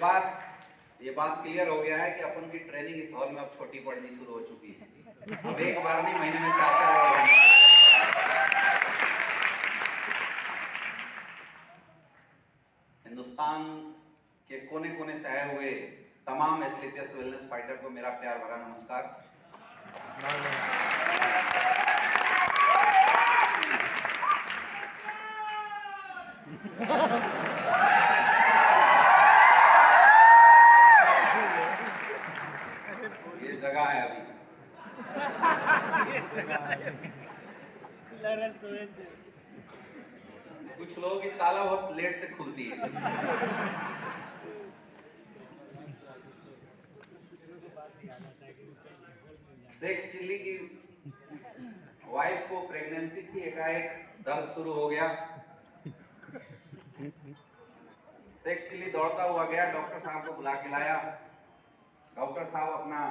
बाद ये बात क्लियर हो गया है कि अपन की ट्रेनिंग इस हॉल में अब छोटी पड़नी शुरू हो चुकी है। अब एक बार नहीं, महीने में 4-4 बार। हिंदुस्तान के कोने कोने से आए हुए तमाम एथलेटिक्स वेलनेस फाइटर को मेरा प्यार भरा नमस्कार। ये जगह है अभी कुछ लोगों की ताला बहुत लेट से खुलती है। शेख चिल्ली की वाइफ को प्रेगनेंसी थी, एकाएक दर्द शुरू हो गया। शेख चिल्ली दौड़ता हुआ गया, डॉक्टर साहब को बुला के लाया। डॉक्टर साहब अपना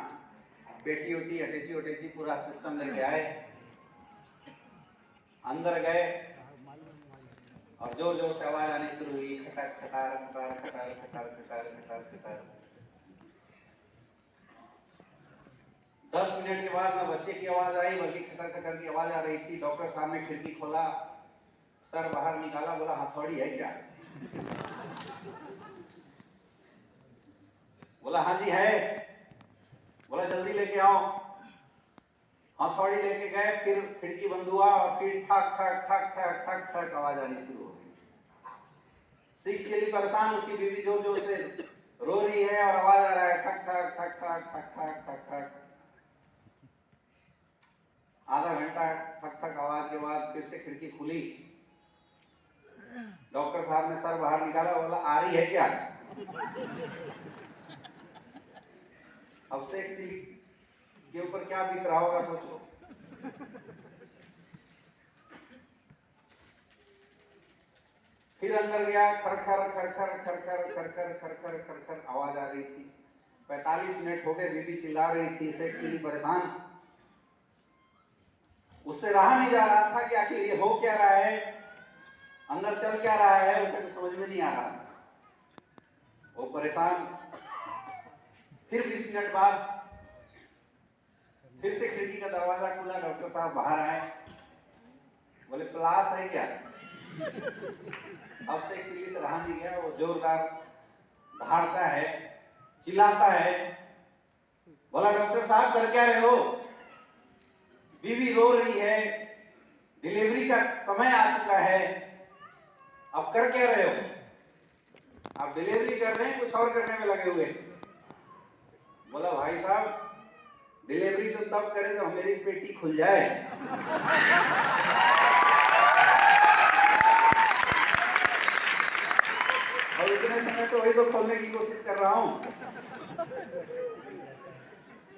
पेटी ओटी अटैची पूरा सिस्टम लेके आए, अंदर गए और जोर जोर से आवाज आनी शुरू हुई, खटार खटार खटार खटार खटार खटार खटार खटार। 10 मिनट के बाद न बच्चे की आवाज आई बल्कि खटर खटर की आवाज आ रही थी। डॉक्टर साहब ने खिड़की खोला, सर बाहर निकाला, बोला हथौड़ी है क्या? बोला हाँ जी है। बोला जल्दी लेके आओ। हथौड़ी लेके गए, फिर खिड़की बंद हुआ और फिर ठक ठक ठक ठक ठक ठक आवाज आनी शुरू हो गई। शेख चिल्ली परेशान, उसकी बीवी जोर जोर से रो रही है और आवाज आ रहा है ठक ठक ठक ठक ठक ठक ठक ठक। आधा घंटा ठक ठक आवाज के बाद फिर से खिड़की खुली। डॉक्टर साहब ने सर बाहर निकाला, बोला आ रही है क्या? अब शेख चिल्ली के ऊपर क्या बीत रहा होगा सोचो। फिर अंदर गया, खरखर खरखर खरखर खरखर खरखर खरखर आवाज आ रही थी। 45 मिनट हो गए, बीबी चिल्ला रही थी। शेख चिल्ली परेशान, उससे रहा नहीं जा रहा था कि आखिर ये हो क्या रहा है, अंदर चल क्या रहा है, उसे तो समझ में नहीं आ रहा। वो परेशान। फिर 20 मिनट बाद फिर से खिड़की का दरवाजा खुला, डॉक्टर साहब बाहर आए, बोले प्लास है क्या? अब शेख चिल्ली से रहा नहीं गया, वो जोरदार दहाड़ता है, चिल्लाता है, बोला डॉक्टर साहब कर क्या रहे हो? बीवी रो रही है, डिलीवरी का समय आ चुका है, अब कर क्या रहे हो? आप डिलीवरी कर रहे हैं, कुछ और करने में लगे हुए। बोला भाई साहब डिलीवरी तो तब करें जब मेरी पेटी खुल जाए। और इतने समय से वही तो खोलने की कोशिश कर रहा हूं।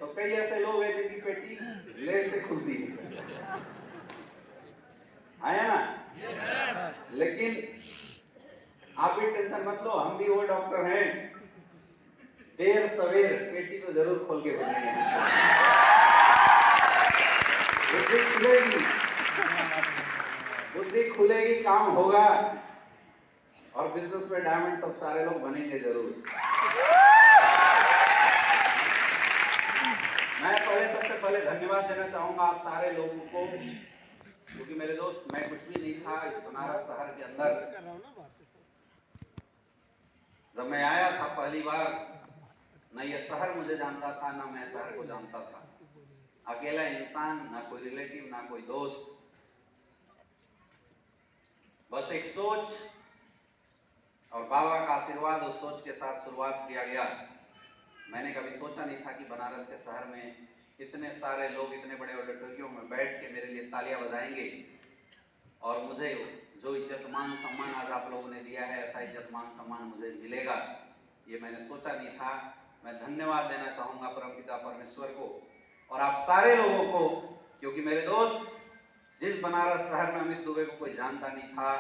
तो कई ऐसे लोग हैं जिनकी पेटी लेट से खुलती है, आया ना? लेकिन आप भी टेंशन मत लो, हम भी वो डॉक्टर हैं, देर सवेर पेटी तो जरूर खोल के भेजेंगे। बुद्धि खुलेगी, काम होगा और बिजनेस में डायमंड सब सारे लोग बनेंगे जरूर। मैं सबसे पहले धन्यवाद देना चाहूंगा आप सारे लोगों को, क्योंकि मेरे दोस्त मैं कुछ भी नहीं था इस बनारस शहर के अंदर। जब मैं आया था पहली बार, न ये शहर मुझे जानता था, ना मैं शहर को जानता था। अकेला इंसान, ना कोई रिलेटिव, ना कोई दोस्त, बस एक सोच और बाबा का आशीर्वाद। उस सोच के साथ शुरुआत किया गया। मैंने कभी सोचा नहीं था कि बनारस के शहर में इतने सारे लोग इतने बड़े ऑडिटोरियम में बैठ के मेरे लिए तालियां बजाएंगे और मुझे जो इज्जत मान सम्मान आज आप लोगों ने दिया है, ऐसा इज्जत मान सम्मान मुझे मिलेगा, ये मैंने सोचा नहीं था। मैं धन्यवाद देना चाहूंगा परमपिता परमेश्वर को और आप सारे लोगों को, क्योंकि मेरे दोस्त जिस बनारस शहर में अमित दुबे को कोई जानता नहीं था,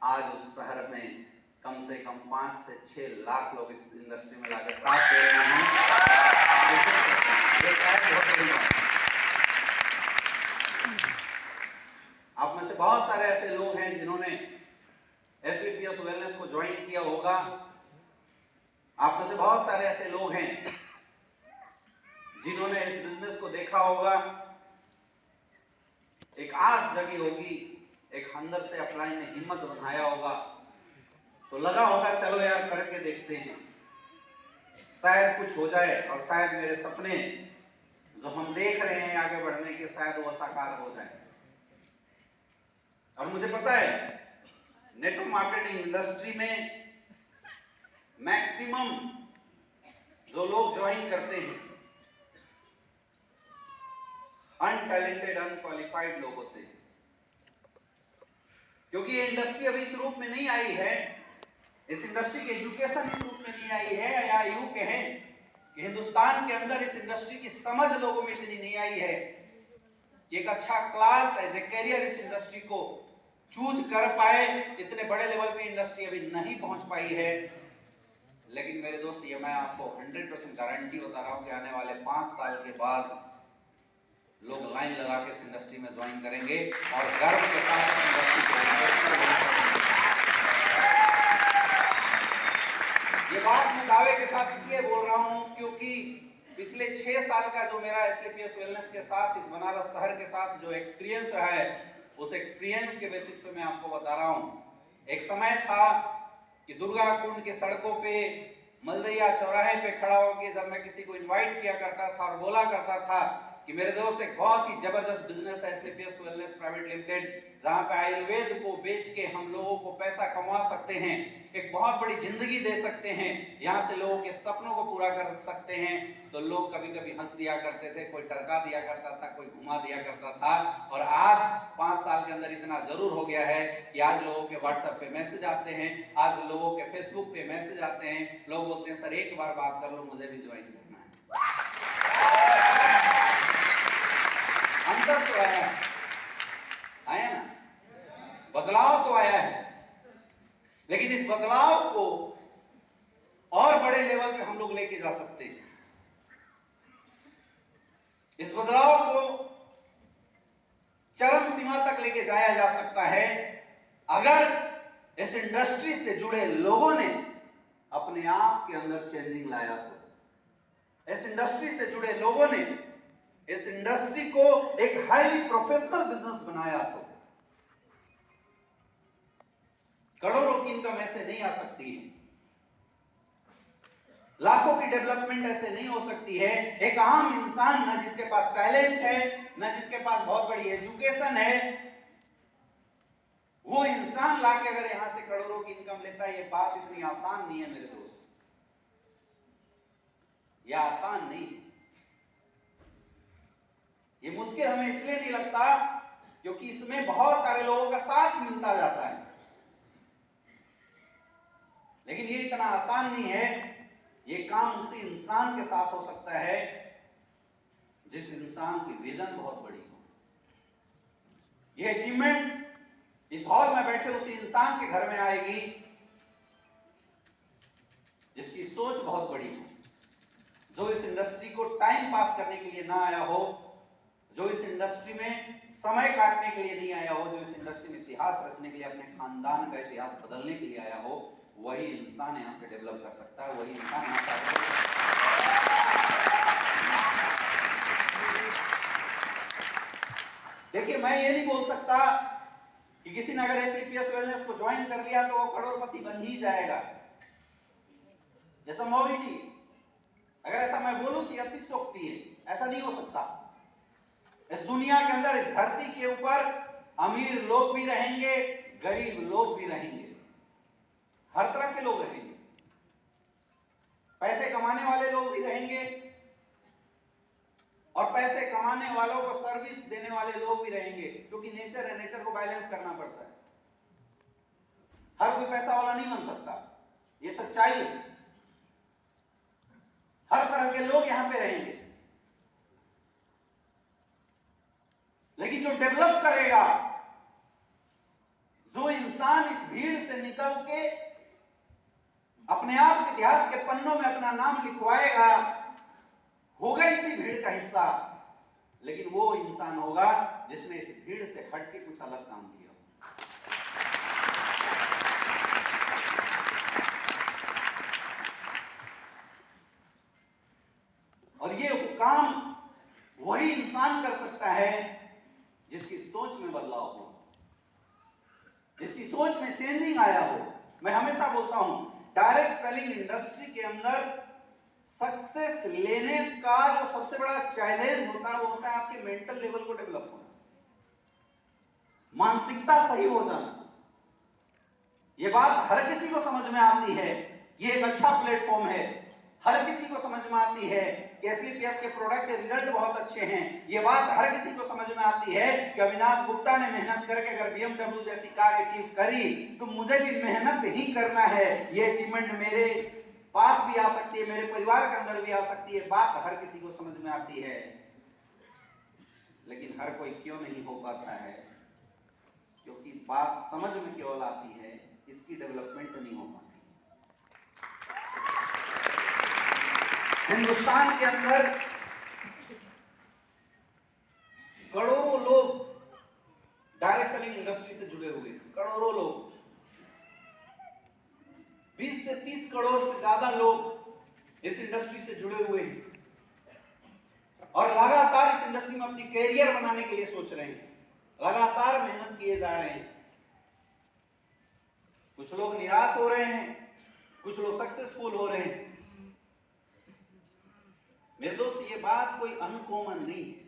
आज उस शहर में कम से कम 5 से 6 लाख लोग इस इंडस्ट्री में लाकर साथ दे रहे हैं। आप में से बहुत सारे ऐसे लोग हैं जिन्होंने एसवीपीएस वेलनेस को ज्वाइन किया होगा आप में से बहुत सारे ऐसे लोग हैं जिन्होंने इस बिजनेस को देखा होगा, एक आस जगी होगी, एक अंदर से अप्लाई ने हिम्मत बनाया होगा, तो लगा होगा चलो यार करके देखते हैं, शायद कुछ हो जाए और शायद मेरे सपने जो हम देख रहे हैं आगे बढ़ने के, शायद वो साकार हो जाए। और मुझे पता है नेटवर्क मार्केटिंग इंडस्ट्री में मैक्सिमम जो लोग ज्वाइन करते हैं अनटैलेंटेड, अनक्वालिफाइड लोग होते हैं, क्योंकि ये इंडस्ट्री अभी इस रूप में नहीं आई है, इस इंडस्ट्री की एजुकेशन इस रूप में नहीं आई है, या यूं कहें कि हिंदुस्तान के अंदर इस इंडस्ट्री की समझ लोगों में इतनी नहीं आई है कि एक अच्छा क्लास एज ए कैरियर इस इंडस्ट्री को चूज कर पाए। इतने बड़े लेवल पे इंडस्ट्री अभी नहीं पहुंच पाई है। लेकिन मेरे दोस्त, ये मैं आपको 100% गारंटी बता रहा हूं कि आने वाले 5 साल के बाद लोग लाइन लगा के इस इंडस्ट्री में ज्वाइन करेंगे और गर्व के साथ इंडस्ट्री को। ये बात मैं दावे के साथ इसलिए बोल रहा हूं क्योंकि पिछले 6 साल का जो मेरा एसलीपीएस वेलनेस के साथ, इस बनारस शहर के साथ जो एक्सपीरियंस रहा है, उस एक्सपीरियंस के बेसिस पे मैं आपको बता रहा हूं। एक समय था कि दुर्गा कुंड के सड़कों पे, मलदैया चौराहे पे खड़ा होकर जब मैं किसी को इनवाइट किया करता था और बोला करता था कि मेरे दोस्त एक बहुत ही जबरदस्त बिजनेस है एसलीपीएस वेलनेस प्राइवेट लिमिटेड, जहां पे आयुर्वेद को बेच के हम लोगों को पैसा कमा सकते हैं, एक बहुत बड़ी जिंदगी दे सकते हैं, यहां से लोगों के सपनों को पूरा कर सकते हैं, तो लोग कभी कभी हंस दिया करते थे, कोई टरका दिया करता था, कोई घुमा दिया करता था। और आज 5 साल के अंदर इतना जरूर हो गया है कि आज लोगों के व्हाट्सएप पे मैसेज आते हैं, आज लोगों के फेसबुक पे मैसेज आते हैं, लोग बोलते हैं सर एक बार बात कर लो, मुझे भी ज्वाइन करना है। अंतर तो आया ना, बदलाव तो आया है, लेकिन इस बदलाव को और बड़े लेवल पे हम लोग लेके जा सकते हैं। इस बदलाव को चरम सीमा तक लेके जाया जा सकता है अगर इस इंडस्ट्री से जुड़े लोगों ने अपने आप के अंदर चेंजिंग लाया तो। इस इंडस्ट्री से जुड़े लोगों ने इस इंडस्ट्री को एक हाईली प्रोफेशनल बिजनेस बनाया तो। करोड़ों की इनकम ऐसे नहीं आ सकती है, लाखों की डेवलपमेंट ऐसे नहीं हो सकती है। एक आम इंसान, ना जिसके पास टैलेंट है, ना जिसके पास बहुत बड़ी एजुकेशन है, वो इंसान लाके अगर यहां से करोड़ों की इनकम लेता है, ये बात इतनी आसान नहीं है मेरे दोस्त, यह आसान नहीं है। ये मुश्किल हमें इसलिए नहीं लगता क्योंकि इसमें बहुत सारे लोगों का साथ मिलता जाता है, लेकिन ये इतना आसान नहीं है। ये काम उसी इंसान के साथ हो सकता है जिस इंसान की विजन बहुत बड़ी हो। ये अचीवमेंट इस हॉल में बैठे उसी इंसान के घर में आएगी जिसकी सोच बहुत बड़ी हो, जो इस इंडस्ट्री को टाइम पास करने के लिए ना आया हो, जो इस इंडस्ट्री में समय काटने के लिए नहीं आया हो, जो इस इंडस्ट्री में इतिहास रचने के लिए, अपने खानदान का इतिहास बदलने के लिए आया हो, वही इंसान यहां से डेवलप कर सकता है, वही इंसान यहां से। देखिए, मैं ये नहीं बोल सकता कि किसी ने अगर एसलीपीएस वेलनेस को ज्वाइन कर लिया तो वो करोड़पति बन ही जाएगा, ये संभव ही नहीं। अगर ऐसा मैं बोलूं कि अतिशयोक्ति है, ऐसा नहीं हो सकता। इस दुनिया के अंदर, इस धरती के ऊपर अमीर लोग भी रहेंगे, गरीब लोग भी रहेंगे, हर तरह के लोग रहेंगे, पैसे कमाने वाले लोग भी रहेंगे और पैसे कमाने वालों को सर्विस देने वाले लोग भी रहेंगे, क्योंकि नेचर है, नेचर को बैलेंस करना पड़ता है। हर कोई पैसा वाला नहीं बन सकता, ये सच्चाई है। हर तरह के लोग यहां पे रहेंगे, लेकिन जो डेवलप करेगा, जो इंसान इस भीड़ से निकल के अपने आप के इतिहास के पन्नों में अपना नाम लिखवाएगा, होगा इसी भीड़ का हिस्सा, लेकिन वो इंसान होगा जिसने इस भीड़ से हट के कुछ अलग काम किया। फीलिंग आया हो। मैं हमेशा बोलता हूं डायरेक्ट सेलिंग इंडस्ट्री के अंदर सक्सेस लेने का जो सबसे बड़ा चैलेंज होता है वो होता है आपके मेंटल लेवल को डेवलप होना, मानसिकता सही हो जाना। ये बात हर किसी को समझ में आती है, ये एक अच्छा प्लेटफॉर्म है, हर किसी को समझ में आती है कि एसलीपीएस के प्रोडक्ट के रिजल्ट बहुत अच्छे हैं। ये बात हर किसी को समझ में आती है कि अविनाश गुप्ता ने मेहनत करके अगर BMW जैसी कार अचीव करी तो मुझे भी मेहनत ही करना है, ये अचीवमेंट मेरे पास भी आ सकती है, मेरे परिवार के अंदर भी आ सकती है। बात हर किसी को समझ में आती है, लेकिन हर कोई क्यों नहीं हो पाता है? क्योंकि बात समझ में केवल आती है, इसकी डेवलपमेंट नहीं हो पाती। हिंदुस्तान के अंदर करोड़ों लोग डायरेक्ट सेलिंग इंडस्ट्री से जुड़े हुए हैं, करोड़ों लोग, 20 से 30 करोड़ से ज्यादा लोग इस इंडस्ट्री से जुड़े हुए हैं और लगातार इस इंडस्ट्री में अपनी कैरियर बनाने के लिए सोच रहे हैं, लगातार मेहनत किए जा रहे हैं। कुछ लोग निराश हो रहे हैं, कुछ लोग सक्सेसफुल हो रहे हैं। मेरे दोस्त, ये बात कोई अनकॉमन नहीं है,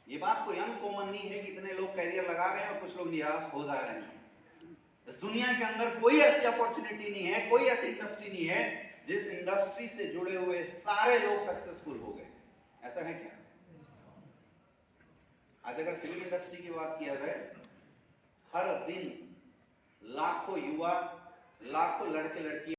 ये बात कोई अनकॉमन नहीं है कि इतने लोग कैरियर लगा रहे हैं और कुछ लोग निराश हो जा रहे हैं। इस दुनिया के अंदर कोई ऐसी अपॉर्चुनिटी नहीं है, कोई ऐसी इंडस्ट्री नहीं है जिस इंडस्ट्री से जुड़े हुए सारे लोग सक्सेसफुल हो गए। ऐसा है क्या? आज अगर फिल्म इंडस्ट्री की बात किया जाए, हर दिन लाखों युवा, लाखों लड़के लड़कियां